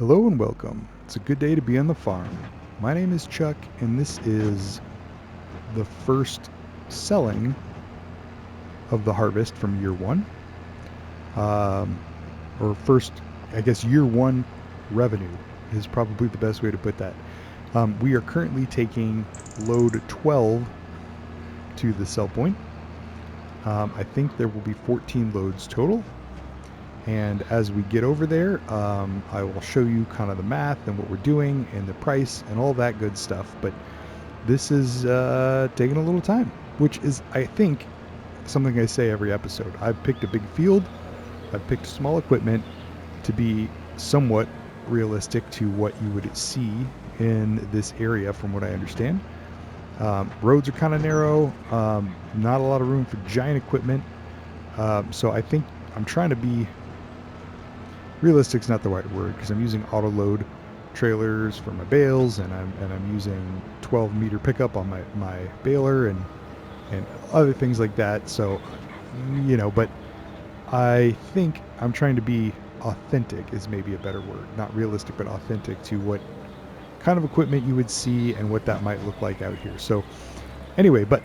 Hello and welcome. It's a good day to be on the farm. My name is Chuck, and this is the first selling of the harvest from year one. Or first, I guess, year one revenue is probably the best way to put that. We are currently taking load 12 to the sell point. I think there will be 14 loads total. And as we get over there, I will show you kind of the math and what we're doing and the price and all that good stuff. But this is taking a little time, which is, I think, something I say every episode. I've picked a big field, I've picked small equipment to be somewhat realistic to what you would see in this area, from what I understand. Roads are kind of narrow, not a lot of room for giant equipment. So I think I'm trying to be realistic's not the right word, because I'm using auto load trailers for my bales, and I'm using 12 meter pickup on my baler and other things like that. So, but I think I'm trying to be authentic is maybe a better word. Not realistic, but authentic to what kind of equipment you would see and what that might look like out here. So anyway, but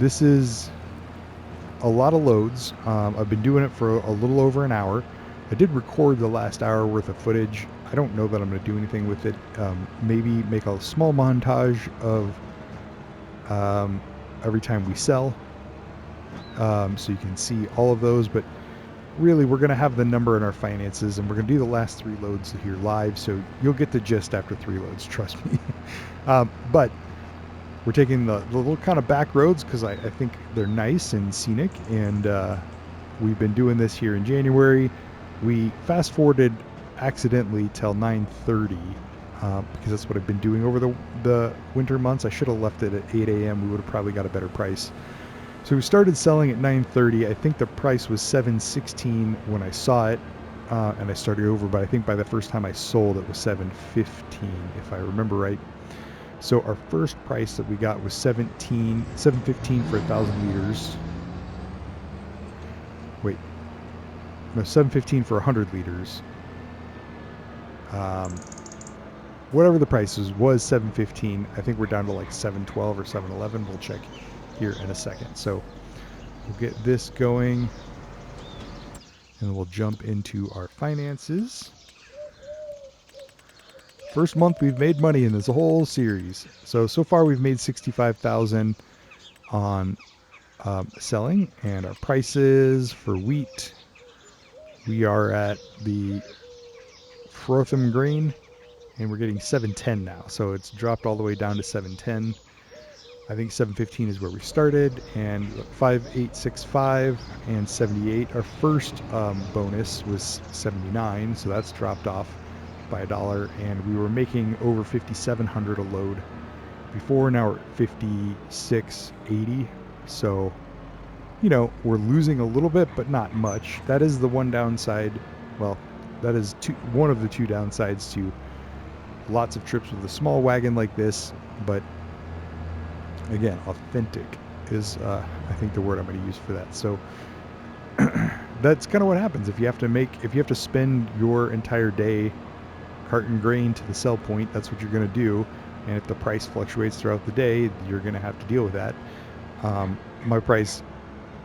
this is a lot of loads. I've been doing it for a little over an hour. I did record the last hour worth of footage. I don't know that I'm going to do anything with it. Maybe make a small montage of every time we sell, so you can see all of those. But really, we're going to have the number in our finances, and we're going to do the last 3 loads here live, so you'll get the gist after 3 loads, trust me. But we're taking the little kind of back roads because I think they're nice and scenic, and we've been doing this here in January. We fast forwarded accidentally till 9:30 because that's what I've been doing over the winter months. I should have left it at 8 a.m. We would have probably got a better price. So we started selling at 9:30. I think the price was $7.16 when I saw it, and I started over. But I think by the first time I sold, it was $7.15, if I remember right. So our first price that we got was $7.15 for 1,000 liters. Wait, no, $7.15 for 100 liters. Whatever the price was $7.15. I think we're down to like $7.12 or $7.11. We'll check here in a second. So we'll get this going, and we'll jump into our finances. First month we've made money in this whole series. So far we've made $65,000 on selling, and our prices for wheat, we are at the Frotham grain, and we're getting 710 now. So it's dropped all the way down to 710. I think 715 is where we started, and 5865 and 78. Our first bonus was 79, so that's dropped off by $1, and we were making over 5,700 a load before. Now we're at 5680. So, we're losing a little bit, but not much. That is the one downside. Well, that is one of the 2 downsides to lots of trips with a small wagon like this. But again, authentic is I think the word I'm going to use for that. So that's kind of what happens if you have to spend your entire day carting grain to the sell point. That's what you're going to do. And if the price fluctuates throughout the day, you're going to have to deal with that. My price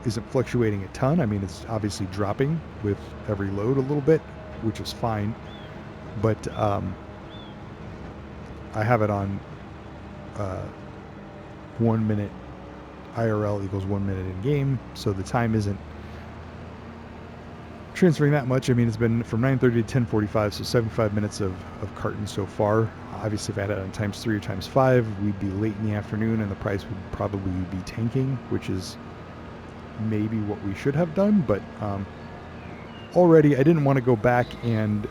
isn't fluctuating a ton. I mean, it's obviously dropping with every load a little bit, which is fine. But I have it on 1 minute IRL equals 1 minute in game, so the time isn't transferring that much. I mean, it's been from 9:30 to 10:45, so 75 minutes of carton so far. Obviously, if I had it on times 3 or times 5, we'd be late in the afternoon, and the price would probably be tanking, which is maybe what we should have done. But already, I didn't want to go back and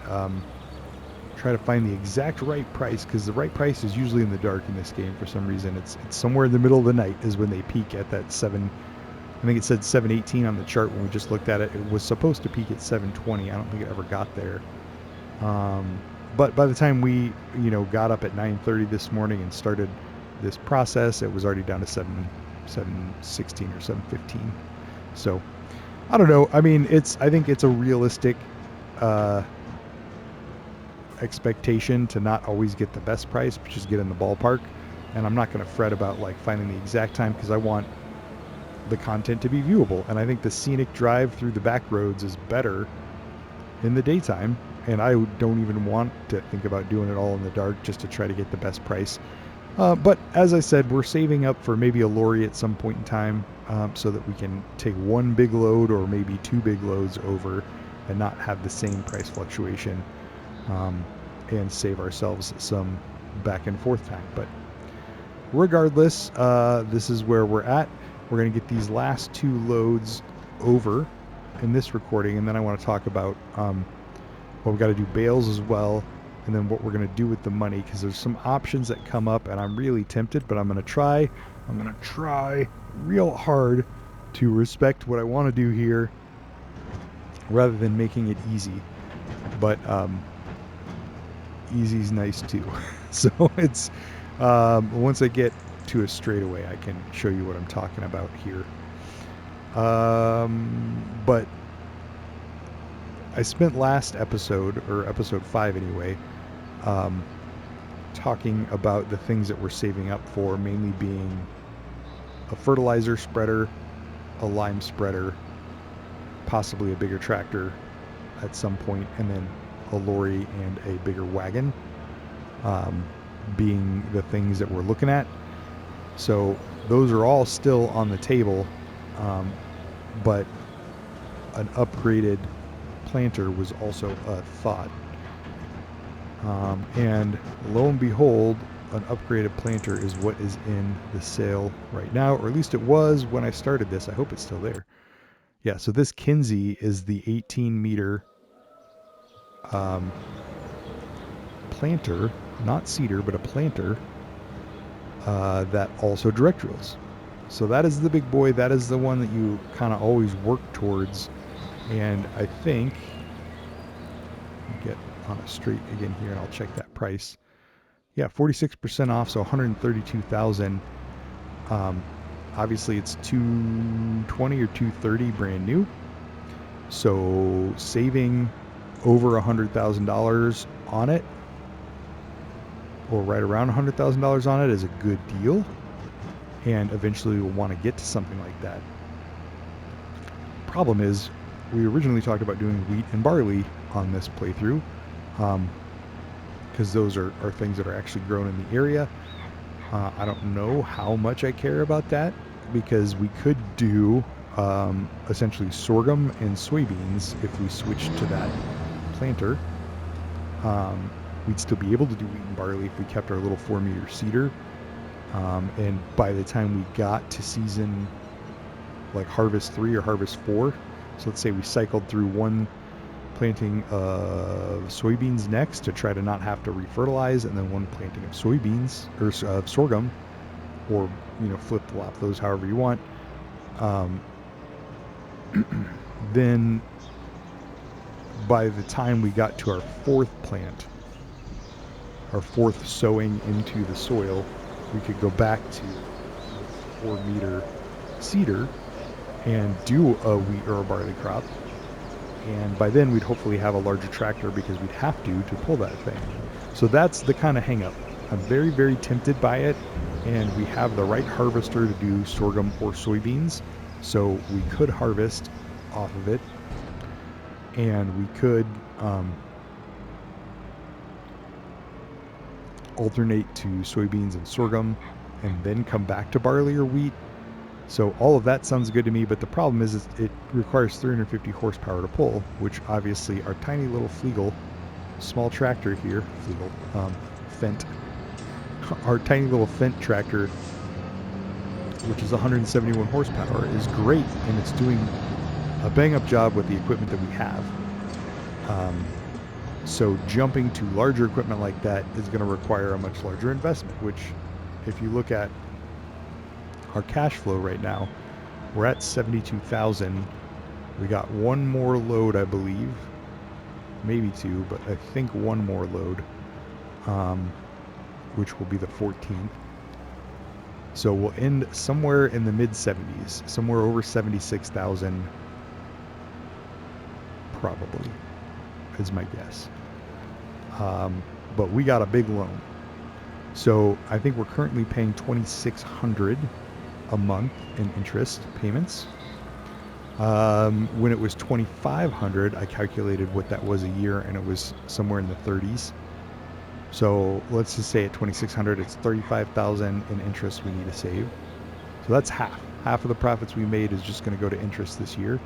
try to find the exact right price, because the right price is usually in the dark in this game for some reason. It's somewhere in the middle of the night is when they peak at that 7. I think it said 718 on the chart when we just looked at it. It was supposed to peak at 720. I don't think it ever got there. But by the time we, got up at 9:30 this morning and started this process, it was already down to 716 or 715. So I don't know. I mean, I think it's a realistic expectation to not always get the best price, but just get in the ballpark. And I'm not going to fret about like finding the exact time because I want the content to be viewable. And I think the scenic drive through the back roads is better in the daytime. And I don't even want to think about doing it all in the dark just to try to get the best price. But as I said, we're saving up for maybe a lorry at some point in time, so that we can take one big load or maybe two big loads over and not have the same price fluctuation, and save ourselves some back and forth time. But regardless, this is where we're at. We're going to get these last two loads over in this recording, and then I want to talk about we've got to do bales as well, and then what we're going to do with the money, because there's some options that come up, and I'm really tempted, but I'm going to try real hard to respect what I want to do here rather than making it easy. But easy's nice too. So it's once I get to a straightaway, I can show you what I'm talking about here. But I spent last episode, or episode 5 anyway, talking about the things that we're saving up for, mainly being a fertilizer spreader, a lime spreader, possibly a bigger tractor at some point, and then a lorry and a bigger wagon, being the things that we're looking at. So those are all still on the table, but an upgraded planter was also a thought. And lo and behold, an upgraded planter is what is in the sale right now, or at least it was when I started this. I hope it's still there. Yeah, so this Kinsey is the 18 meter planter, not seeder, but a planter that also direct drills. So that is the big boy. That is the one that you kind of always work towards. And I think, get on a straight again here, and I'll check that price. Yeah, 46% off, so 132,000. Obviously, it's 220 or 230 brand new. So saving over $100,000 on it, or right around $100,000 on it, is a good deal. And eventually we'll want to get to something like that. Problem is, we originally talked about doing wheat and barley on this playthrough, because those are things that are actually grown in the area. I don't know how much I care about that, because we could do essentially sorghum and soybeans if we switched to that planter. We'd still be able to do wheat and barley if we kept our little 4-meter seeder. And by the time we got to season like harvest 3 or harvest 4, so let's say we cycled through one planting of soybeans next to try to not have to refertilize, and then one planting of soybeans or sorghum, or flip-flop those however you want, then by the time we got to our 4th plant, our 4th sowing into the soil, we could go back to 4-meter seeder and do a wheat or a barley crop. And by then we'd hopefully have a larger tractor, because we'd have to pull that thing. So that's the kind of hang up. I'm very, very tempted by it, and we have the right harvester to do sorghum or soybeans. So we could harvest off of it, and we could alternate to soybeans and sorghum, and then come back to barley or wheat. So all of that sounds good to me, but the problem is it requires 350 horsepower to pull, which obviously our tiny little Flegel, small tractor here, Fendt, our tiny little Fendt tractor, which is 171 horsepower, is great, and it's doing a bang-up job with the equipment that we have. So jumping to larger equipment like that is going to require a much larger investment, which, if you look at our cash flow right now, we're at 72,000. We got one more load, I believe, maybe 2, but I think one more load, which will be the 14th. So we'll end somewhere in the mid 70s, somewhere over 76,000, probably, is my guess. but we got a big loan. So I think we're currently paying $2,600 a month in interest payments. When it was 2,500, I calculated what that was a year, and it was somewhere in the 30s. So let's just say at 2,600, it's 35,000 in interest we need to save. So that's half. Half of the profits we made is just going to go to interest this year,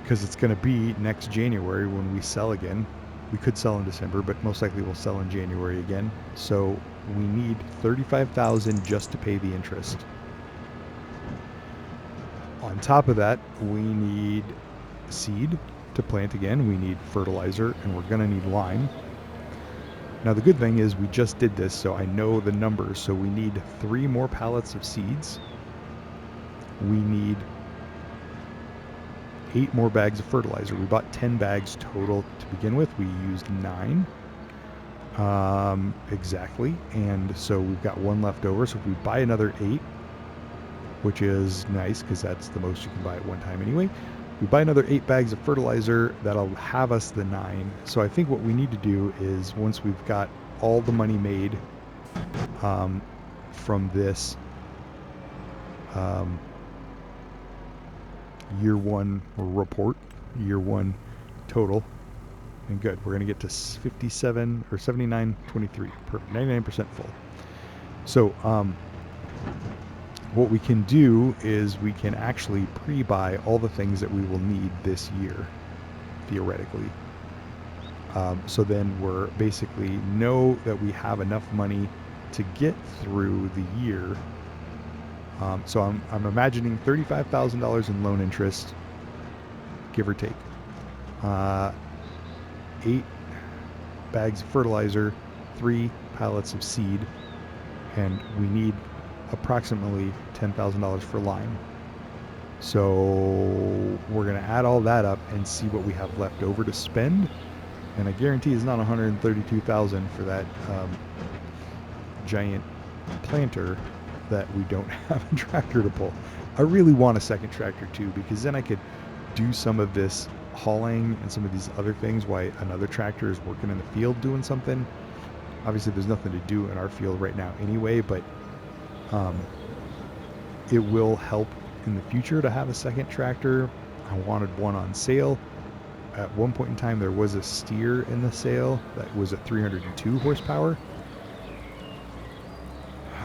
because it's going to be next January when we sell again. We could sell in December, but most likely we'll sell in January again. So we need 35,000 just to pay the interest. On top of that, we need seed to plant again. We need fertilizer, and we're going to need lime. Now the good thing is we just did this, so I know the numbers. So we need 3 more pallets of seeds. We need 8 more bags of fertilizer. We bought 10 bags total to begin with. We used 9 exactly, and so we've got 1 left over. So if we buy another 8, which is nice because that's the most you can buy at one time anyway, we buy another 8 bags of fertilizer, that'll have us the 9. So I think what we need to do is, once we've got all the money made from this year 1 report, year 1 total, and good, we're going to get to 57 or 79.23, perfect, 99% full. So what we can do is we can actually pre-buy all the things that we will need this year, theoretically. So then we're basically know that we have enough money to get through the year. So I'm imagining $35,000 in loan interest, give or take. 8 bags of fertilizer, 3 pallets of seed, and we need approximately $10,000 for lime. So we're going to add all that up and see what we have left over to spend. And I guarantee it's not $132,000 for that giant planter that we don't have a tractor to pull. I really want a second tractor too, because then I could do some of this hauling and some of these other things while another tractor is working in the field doing something. Obviously there's nothing to do in our field right now anyway, but it will help in the future to have a second tractor. I wanted one on sale. At one point in time there was a steer in the sale that was at 302 horsepower.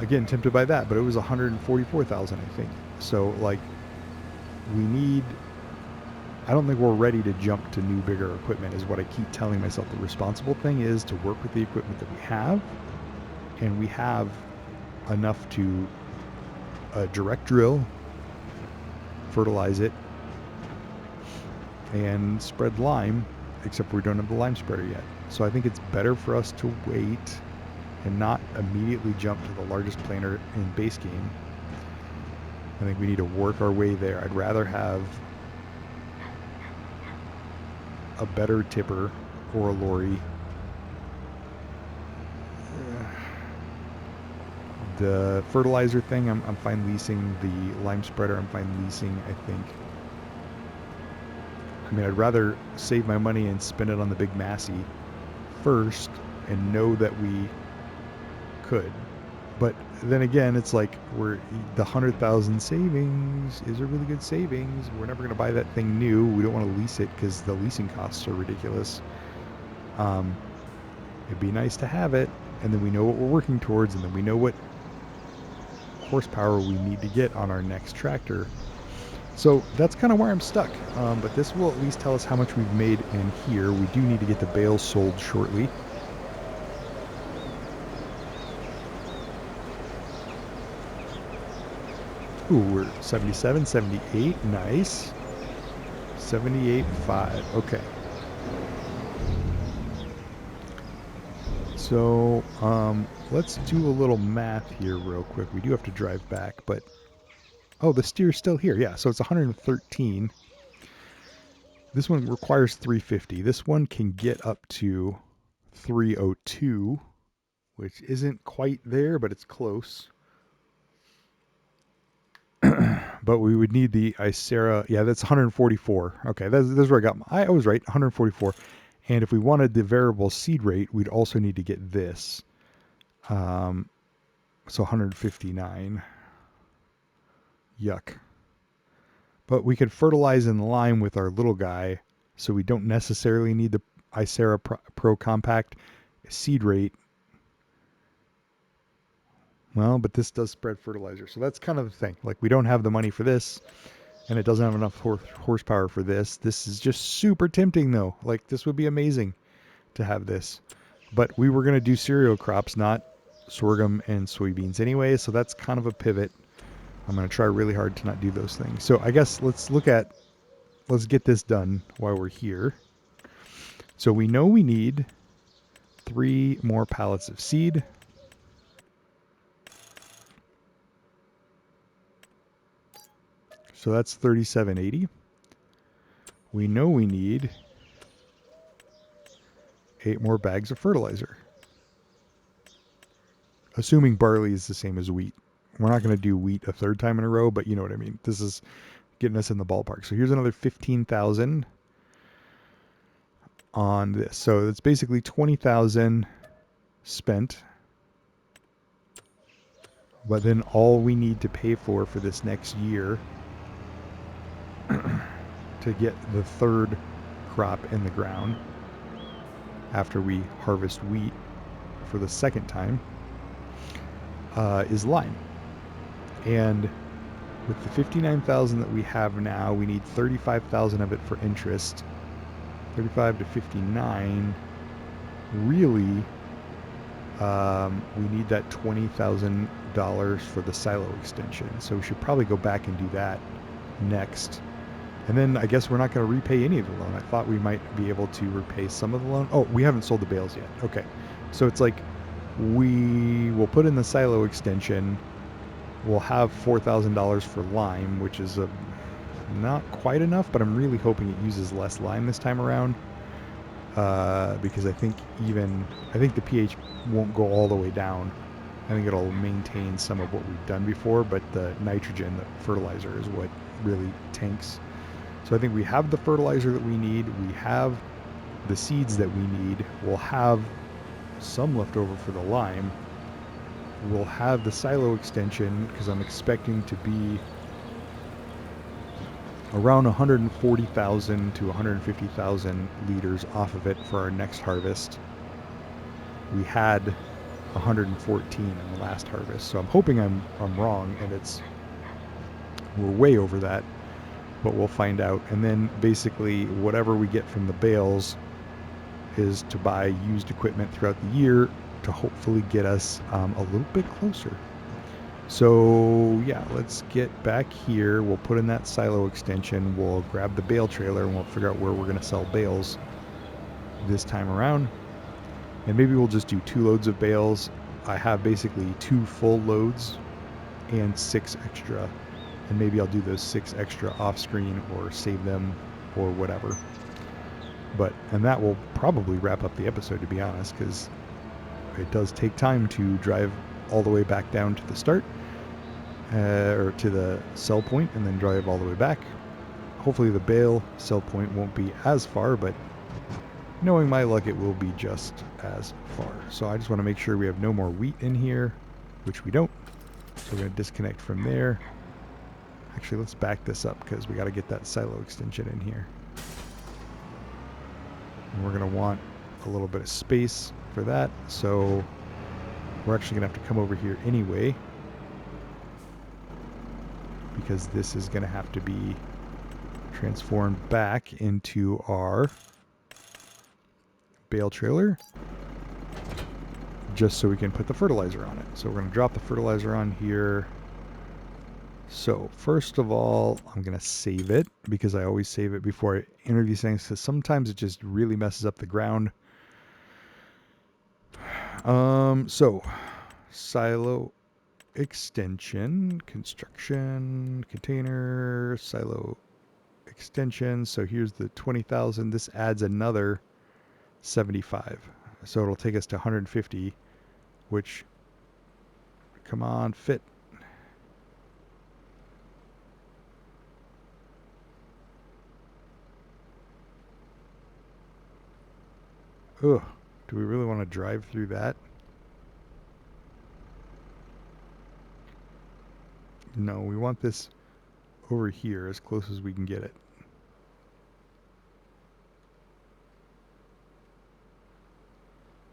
Again, tempted by that, but it was 144,000, I think. So like, we need, I don't think we're ready to jump to new, bigger equipment, is what I keep telling myself. The responsible thing is to work with the equipment that we have, and we have enough to direct drill, fertilize it, and spread lime, except we don't have the lime spreader yet. So I think it's better for us to wait and not immediately jump to the largest planter in base game. I think we need to work our way there. I'd rather have a better tipper or a lorry. The fertilizer thing, I'm fine leasing. The lime spreader, I'm fine leasing, I think. I mean, I'd rather save my money and spend it on the big Massey first and know that we could. But then again, it's like, the 100,000 savings is a really good savings. We're never going to buy that thing new. We don't want to lease it because the leasing costs are ridiculous. It'd be nice to have it, and then we know what we're working towards, and then we know what horsepower we need to get on our next tractor. So that's kind of where I'm stuck. But this will at least tell us how much we've made in here. We do need to get the bales sold shortly. Ooh, we're 77, 78, nice. 78.5, okay. So, let's do a little math here real quick. We do have to drive back, but, oh, the steer's still here. Yeah, so it's 113. This one requires 350. This one can get up to 302, which isn't quite there, but it's close. But we would need the Icera. Yeah, that's 144. Okay, that's where I got I was right, 144. And if we wanted the variable seed rate, we'd also need to get this. So 159. Yuck. But we could fertilize in line with our little guy, so we don't necessarily need the Icera Pro Compact seed rate. Well, but this does spread fertilizer, so that's kind of the thing. Like, we don't have the money for this, and it doesn't have enough horsepower for this. This is just super tempting, though. Like, this would be amazing to have this. But we were going to do cereal crops, not sorghum and soybeans anyway, so that's kind of a pivot. I'm going to try really hard to not do those things. So I guess let's get this done while we're here. So we know we need 3 more pallets of seed. So that's $37.80. We know we need 8 more bags of fertilizer. Assuming barley is the same as wheat. We're not going to do wheat a third time in a row, but you know what I mean. This is getting us in the ballpark. So here's another 15,000 on this. So it's basically 20,000 spent. But then all we need to pay for this next year to get the third crop in the ground after we harvest wheat for the second time is lime. And with the 59,000 that we have now, we need 35,000 of it for interest. 35 to 59. Really, we need that $20,000 for the silo extension. So we should probably go back and do that next. And then I guess we're not going to repay any of the loan. I thought we might be able to repay some of the loan. Oh, we haven't sold the bales yet. Okay. So it's like we will put in the silo extension. We'll have $4,000 for lime, which is not quite enough, but I'm really hoping it uses less lime this time around. Because I think the pH won't go all the way down. I think it'll maintain some of what we've done before, but the nitrogen, the fertilizer, is what really tanks. So I think we have the fertilizer that we need. We have the seeds that we need. We'll have some left over for the lime. We'll have the silo extension because I'm expecting to be around 140,000 to 150,000 liters off of it for our next harvest. We had 114 in the last harvest, so I'm hoping I'm wrong and we're way over that, but we'll find out. And then basically whatever we get from the bales is to buy used equipment throughout the year to hopefully get us a little bit closer. So yeah, let's get back here. We'll put in that silo extension. We'll grab the bale trailer and we'll figure out where we're going to sell bales this time around. And maybe we'll just do 2 loads of bales. I have basically 2 full loads and 6 extra. And maybe I'll do those 6 extra off screen or save them or whatever. And that will probably wrap up the episode, to be honest, because it does take time to drive all the way back down to the start. Or to the sell point and then drive all the way back. Hopefully the bale sell point won't be as far, but knowing my luck, it will be just as far. So I just want to make sure we have no more wheat in here, which we don't. So we're going to disconnect from there. Actually, let's back this up because we got to get that silo extension in here. And we're going to want a little bit of space for that. So we're actually going to have to come over here anyway, because this is going to have to be transformed back into our bale trailer just so we can put the fertilizer on it. So we're going to drop the fertilizer on here. So first of all, I'm going to save it because I always save it before I enter these things because sometimes it just really messes up the ground. So silo extension, construction, container, silo extension. So here's the 20,000. This adds another 75. So it'll take us to 150, which, come on, fit. Ugh. Do we really want to drive through that? No, we want this over here as close as we can get it.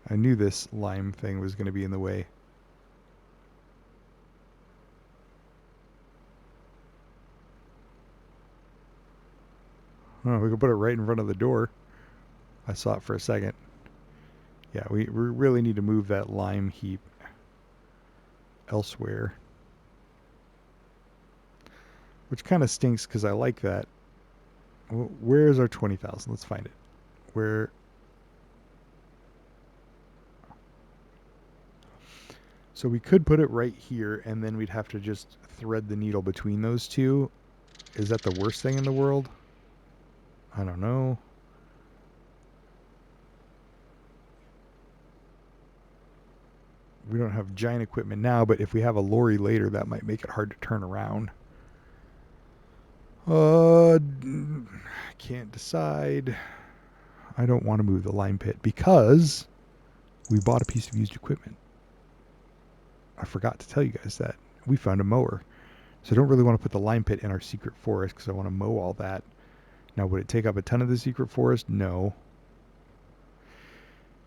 I knew this lime thing was going to be in the way. Oh, we could put it right in front of the door. I saw it for a second. Yeah, we really need to move that lime heap elsewhere. Which kind of stinks because I like that. Where's our 20,000? Let's find it. Where? So we could put it right here, and then we'd have to just thread the needle between those two. Is that the worst thing in the world? I don't know. We don't have giant equipment now, but if we have a lorry later, that might make it hard to turn around. Can't decide. I don't want to move the lime pit because we bought a piece of used equipment. I forgot to tell you guys that. We found a mower. So I don't really want to put the lime pit in our secret forest because I want to mow all that. Now, would it take up a ton of the secret forest? No.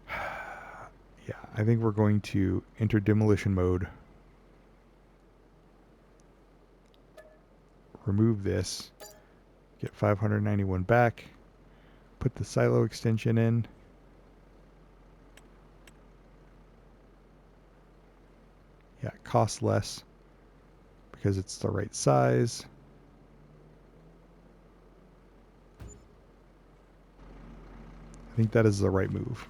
Yeah, I think we're going to enter demolition mode. Remove this. Get 591 back. Put the silo extension in. Yeah, it costs less because it's the right size. I think that is the right move.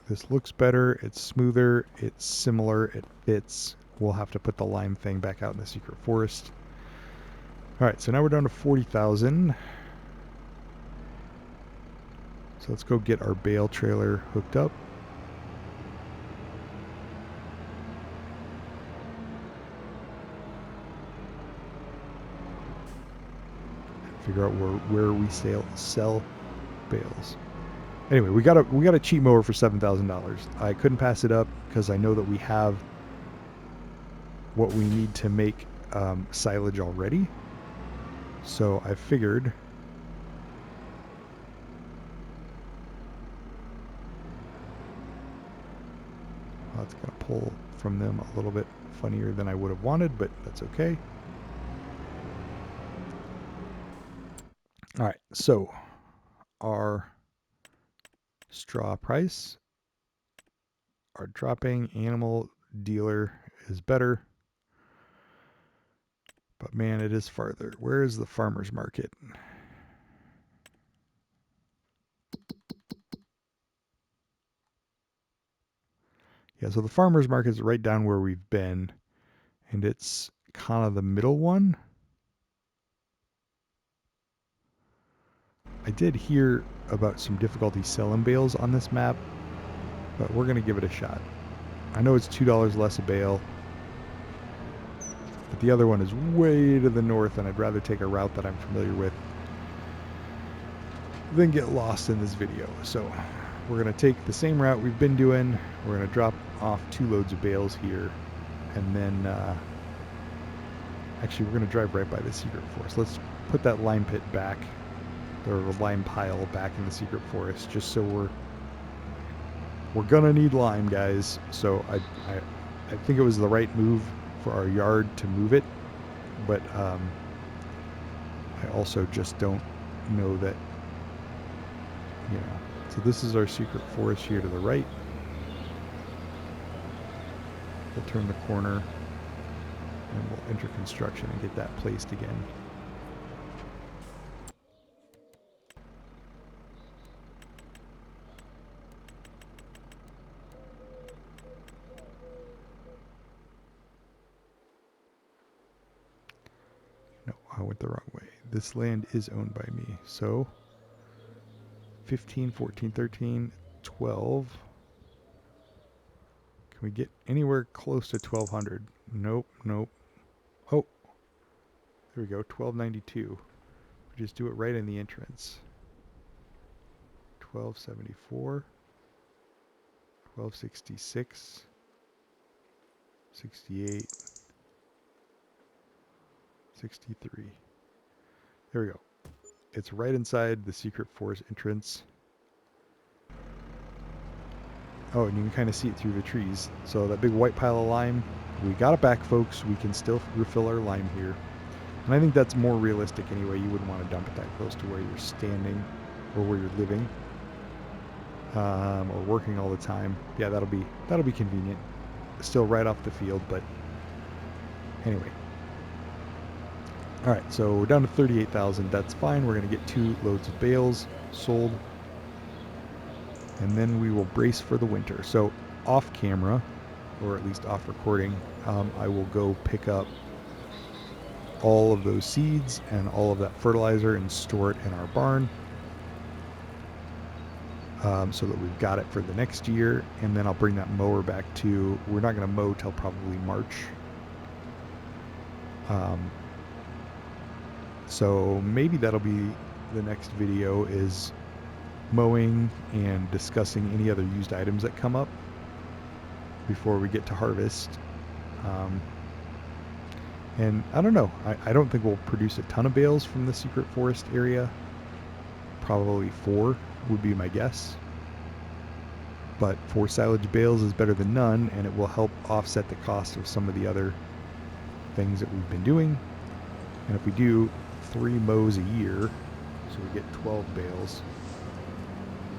This looks better. It's smoother. It's similar. It fits. We'll have to put the lime thing back out in the secret forest. All right, so now we're down to 40,000. So let's go get our bale trailer hooked up. Figure out where we sell bales. Anyway, we got a cheap mower for $7,000. I couldn't pass it up because I know that we have what we need to make silage already. So I figured it's going to pull from them a little bit funnier than I would have wanted, but that's okay. All right, so our straw price, our dropping animal dealer is better, but man, it is farther. Where is the farmer's market? Yeah, so the farmer's market is right down where we've been, and it's kind of the middle one. I did hear about some difficulty selling bales on this map, but we're going to give it a shot. I know it's $2 less a bale, but the other one is way to the north, and I'd rather take a route that I'm familiar with than get lost in this video. So we're going to take the same route we've been doing. We're going to drop off 2 loads of bales here, and then actually we're going to drive right by the secret forest. Let's put that lime pit back, or lime pile back in the secret forest, just so we're going to need lime, guys. So I think it was the right move for our yard to move it, but I also just don't know that, you know. So this is our secret forest here to the right. We'll turn the corner and we'll enter construction and get that placed again. No, I went the wrong way. This land is owned by me. So 15, 14, 13, 12. Can we get anywhere close to 1200? Nope, nope. Oh, there we go, 1292. We just do it right in the entrance. 1274, 1266, 68, 63. There we go. It's right inside the secret forest entrance. Oh, and you can kind of see it through the trees. So that big white pile of lime, we got it back, folks. We can still refill our lime here. And I think that's more realistic anyway. You wouldn't want to dump it that close to where you're standing or where you're living or working all the time. Yeah, that'll be convenient. Still right off the field, but anyway. All right, so we're down to 38,000. That's fine. We're going to get 2 loads of bales sold, and then we will brace for the winter. So off camera, or at least off recording, I will go pick up all of those seeds and all of that fertilizer and store it in our barn so that we've got it for the next year. And then I'll bring that mower back to, we're not going to mow till probably March. So maybe that'll be the next video, is mowing and discussing any other used items that come up before we get to harvest. And I don't know, I don't think we'll produce a ton of bales from the secret forest area. Probably 4 would be my guess. But 4 silage bales is better than none, and it will help offset the cost of some of the other things that we've been doing. And if we do 3 mows a year, so we get 12 bales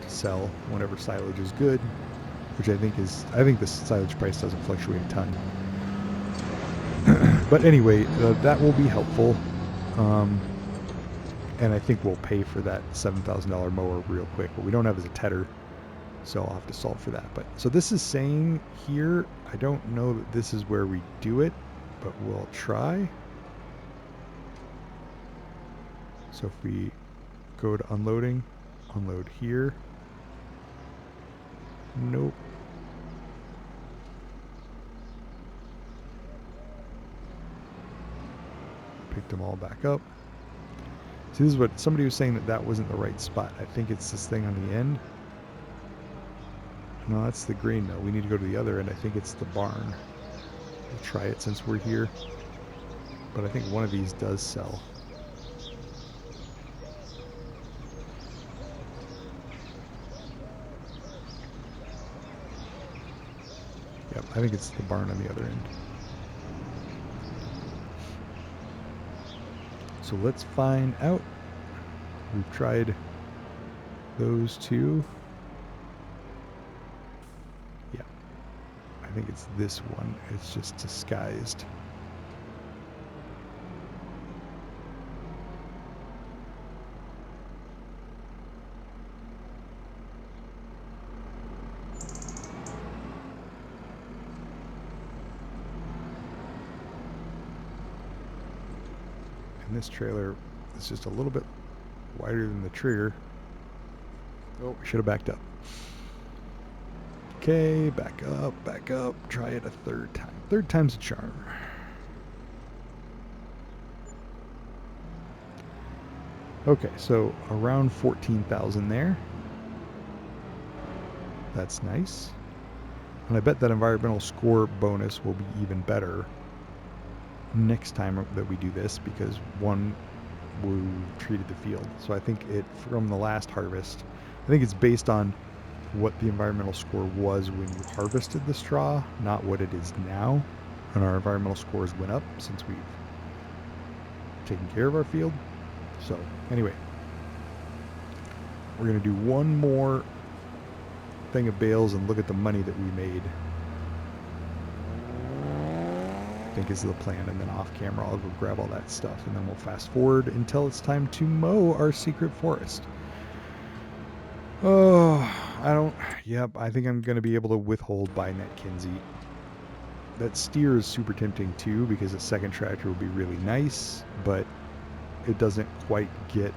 to sell whenever silage is good, which I think the silage price doesn't fluctuate a ton. But anyway, that will be helpful. And I think we'll pay for that $7,000 mower real quick. What we don't have is a tedder, so I'll have to solve for that. But so this is saying here, I don't know that this is where we do it, but we'll try. So if we go to unloading, unload here. Nope. Picked them all back up. See, this is what somebody was saying, that wasn't the right spot. I think it's this thing on the end. No, that's the grain mill. We need to go to the other end. I think it's the barn. We'll try it since we're here. But I think one of these does sell. Yep, I think it's the barn on the other end. So let's find out. We've tried those 2. Yeah, I think it's this one. It's just disguised. And this trailer is just a little bit wider than the trigger. Oh, I should have backed up. Okay, back up. Try it a 3rd time. 3rd time's a charm. Okay, so around 14,000 there. That's nice. And I bet that environmental score bonus will be even better next time that we do this, because one, we treated the field. So I think it, from the last harvest, I think it's based on what the environmental score was when you harvested the straw, not what it is now. And our environmental scores went up since we've taken care of our field. So anyway, we're going to do one more thing of bales and look at the money that we made. I think is the plan, and then off camera I'll go grab all that stuff, and then we'll fast forward until it's time to mow our secret forest. Oh, I think I'm going to be able to withhold buying that Kinsey. That steer is super tempting too, because a second tractor would be really nice, but it doesn't quite get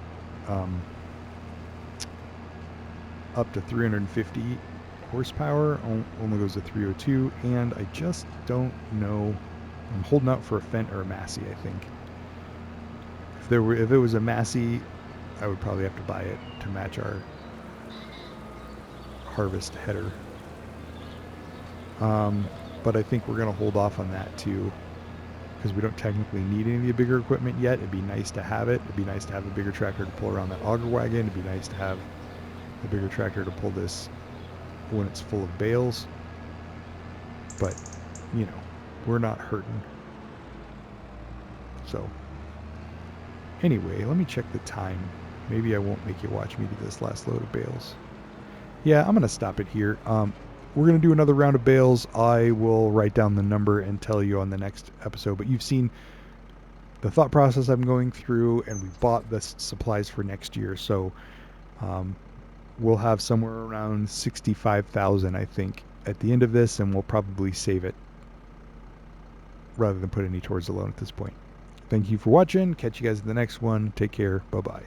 up to 350 horsepower, only goes to 302, and I just don't know. I'm holding out for a Fendt or a Massey, I think. If it was a Massey, I would probably have to buy it to match our harvest header. But I think we're going to hold off on that too, because we don't technically need any of the bigger equipment yet. It'd be nice to have it. It'd be nice to have a bigger tractor to pull around that auger wagon. It'd be nice to have a bigger tractor to pull this when it's full of bales. But, you know, we're not hurting. So, anyway, let me check the time. Maybe I won't make you watch me do this last load of bales. Yeah, I'm going to stop it here. We're going to do another round of bales. I will write down the number and tell you on the next episode. But you've seen the thought process I'm going through, and we bought the supplies for next year. So we'll have somewhere around 65,000, I think, at the end of this, and we'll probably save it rather than put any towards the loan at this point. Thank you for watching. Catch you guys in the next one. Take care. Bye-bye.